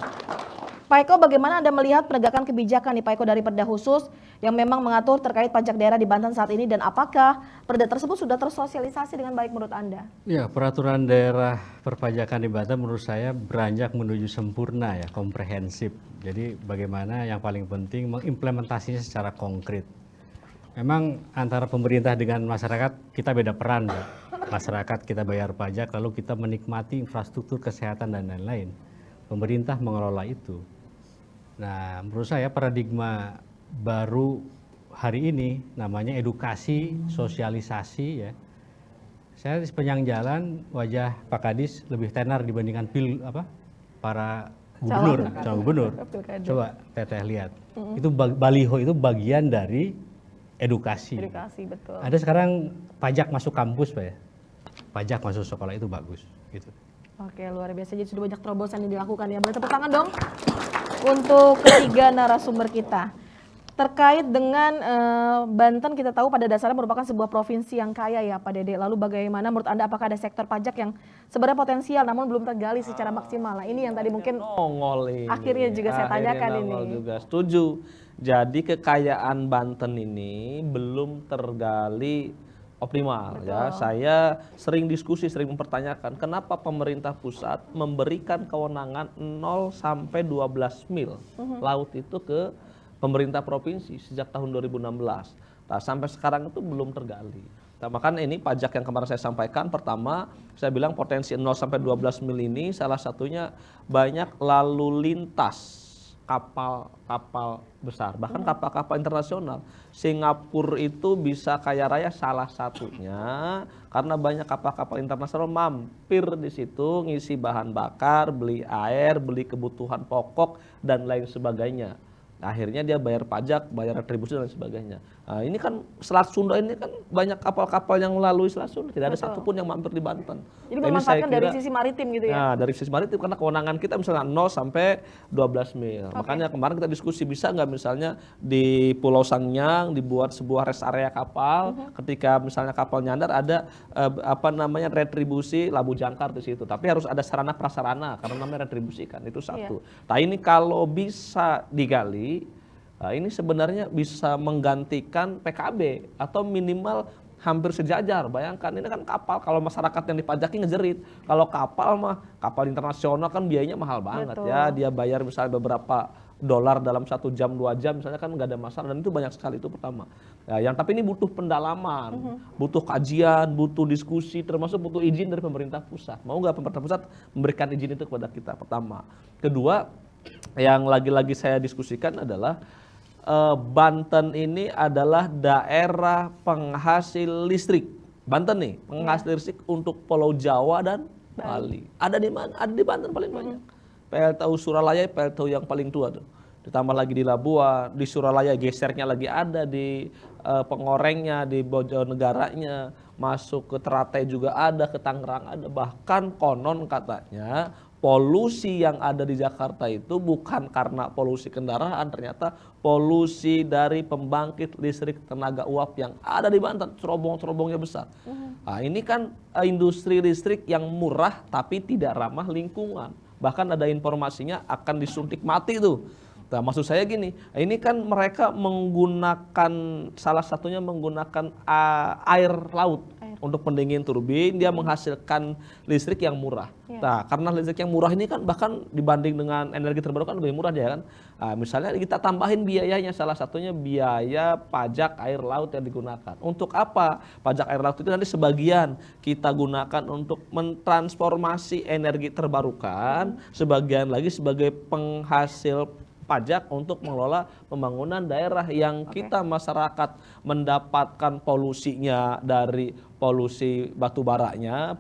Pak Eko, bagaimana Anda melihat penegakan kebijakan nih Pak Eko dari Perda khusus yang memang mengatur terkait pajak daerah di Banten saat ini, dan apakah Perda tersebut sudah tersosialisasi dengan baik menurut Anda? Ya, peraturan daerah perpajakan di Banten menurut saya beranjak menuju sempurna ya, komprehensif. Jadi bagaimana yang paling penting mengimplementasinya secara konkret. Memang antara pemerintah dengan masyarakat kita beda peran ya. Masyarakat kita bayar pajak, lalu kita menikmati infrastruktur kesehatan dan lain-lain. Pemerintah mengelola itu. Nah, menurut saya paradigma baru hari ini namanya edukasi, sosialisasi ya. Saya di sepanjang jalan wajah Pak Kadis lebih tenar dibandingkan para gubernur, calon gubernur. Coba Teteh lihat. Itu baliho itu bagian dari edukasi. Edukasi, betul. Ada sekarang pajak masuk kampus, Pak ya. Pajak masuk sekolah itu bagus gitu. Oke, luar biasa. Jadi sudah banyak terobosan yang dilakukan ya. Boleh tepuk tangan dong untuk ketiga narasumber kita. terkait dengan Banten, kita tahu pada dasarnya merupakan sebuah provinsi yang kaya ya Pak Dede. Lalu bagaimana menurut Anda, apakah ada sektor pajak yang sebenarnya potensial namun belum tergali secara maksimal? Nah, ini yang tadi mungkin Nongol ini. akhirnya juga saya tanyakan nongol ini. juga. Setuju. Jadi kekayaan Banten ini belum tergali optimal ya. Saya sering diskusi, sering mempertanyakan kenapa pemerintah pusat memberikan kewenangan 0 sampai 12 mil laut itu ke pemerintah provinsi sejak tahun 2016. Nah, sampai sekarang itu belum tergali. Nah, makanya ini pajak yang kemarin saya sampaikan, pertama saya bilang potensi 0 sampai 12 mil ini salah satunya banyak lalu lintas kapal-kapal besar, bahkan kapal-kapal internasional. Singapura itu bisa kaya raya salah satunya karena banyak kapal-kapal internasional mampir di situ ngisi bahan bakar, beli air, beli kebutuhan pokok dan lain sebagainya. Akhirnya dia bayar pajak, bayar retribusi dan sebagainya. Nah, ini kan Selat Sunda ini kan banyak kapal-kapal yang melalui Selat Sunda, tidak ada satupun yang mampir di Banten. Jadi Nah, ini memanfaatkan saya dari kira- sisi maritim gitu ya? Nah, dari sisi maritim karena kewenangan kita misalnya 0 sampai 12 mil. Makanya kemarin kita diskusi bisa nggak misalnya di Pulau Sangyang dibuat sebuah rest area kapal, ketika misalnya kapal nyandar ada retribusi labu jangkar di situ. Tapi harus ada sarana prasarana karena namanya retribusi kan, itu satu. Nah, ini kalau bisa digali, nah, ini sebenarnya bisa menggantikan PKB atau minimal hampir sejajar. Bayangkan ini kan kapal, kalau masyarakat yang dipajaki ngejerit. Kalau kapal mah, kapal internasional kan biayanya mahal banget ya. Dia bayar misalnya beberapa dolar dalam 1 jam 2 jam misalnya kan nggak ada masalah, dan itu banyak sekali, itu pertama. Ya, tapi ini butuh pendalaman, butuh kajian, butuh diskusi, termasuk butuh izin dari pemerintah pusat. Mau nggak pemerintah pusat memberikan izin itu kepada kita? Pertama. Kedua, yang lagi-lagi saya diskusikan adalah Banten ini adalah daerah penghasil listrik. Banten nih, penghasil listrik untuk Pulau Jawa dan Bali. Ada di mana? Ada di Banten paling banyak. PLTU Suralaya, PLTU yang paling tua tuh. Ditambah lagi di Labuan, di Suralaya gesernya lagi ada, di Pengorengnya, di Bojonegaranya, masuk ke Teratai juga ada, ke Tangerang ada. Bahkan konon katanya polusi yang ada di Jakarta itu bukan karena polusi kendaraan, ternyata polusi dari pembangkit listrik tenaga uap yang ada di Banten, cerobong-cerobongnya besar. Nah, ini kan industri listrik yang murah tapi tidak ramah lingkungan. Bahkan ada informasinya akan disuntik mati tuh. Nah, maksud saya gini, ini kan mereka menggunakan, salah satunya menggunakan air laut untuk pendingin turbin, dia menghasilkan listrik yang murah. Nah, karena listrik yang murah ini kan bahkan dibanding dengan energi terbarukan lebih murah dia kan. Nah, misalnya kita tambahin biayanya, salah satunya biaya pajak air laut yang digunakan. Untuk apa? Pajak air laut itu nanti sebagian kita gunakan untuk mentransformasi energi terbarukan, sebagian lagi sebagai penghasil pajak untuk mengelola pembangunan daerah yang kita masyarakat mendapatkan polusinya dari polusi batu baranya,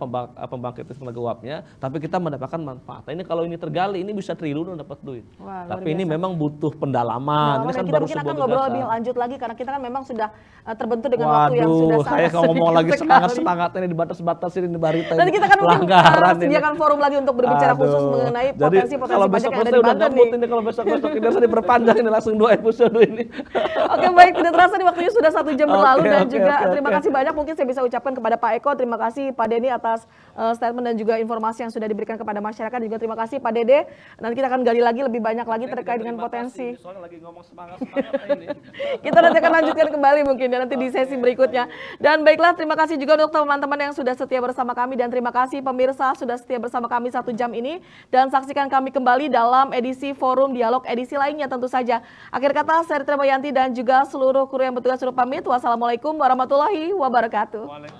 pembangkit tenaga uapnya, tapi kita mendapatkan manfaat. Nah, ini kalau ini tergali, ini bisa triliunan dapat duit. Wah, tapi ini memang butuh pendalaman. Ini kan kita baru mungkin sebuah akan ngobrol gagasan. lebih lanjut lagi karena kita kan memang sudah terbentur dengan waktu yang sudah sangat saya kalau ngomong lagi sedikit sekali. semangat ini dibatas-batasin ini barita. Nanti kita kan mungkin pelanggaran ini. sediakan forum lagi untuk berbicara khusus Aduh. mengenai Jadi, potensi kalau pajak yang ada besok-besok di udah Banten gabut nih. ini, kalau besok-besok ini harus diperpanjang ini langsung 2 episode ini. Oke, baik, tidak terasa nih waktunya sudah 1 jam berlalu Oke, dan oke, juga oke, terima oke. kasih banyak mungkin saya bisa ucapkan kepada Pak Eko, terima kasih Pak Denny atas statement dan juga informasi yang sudah diberikan kepada masyarakat, dan juga terima kasih Pak Dede. Nanti kita akan gali lagi lebih banyak lagi terkait dengan potensi. Soalnya lagi ngomong semangat-semangat ini. Kita nanti akan lanjutkan kembali mungkin ya nanti di sesi berikutnya. Dan baiklah, terima kasih juga untuk teman-teman yang sudah setia bersama kami, dan terima kasih pemirsa sudah setia bersama kami 1 jam ini, dan saksikan kami kembali dalam edisi Forum Dialog edisi lainnya tentu saja. Akhir kata, saya Rita Mayanti dan juga seluruh kru yang bertugas suruh pamit. Wassalamualaikum warahmatullahi wabarakatuh.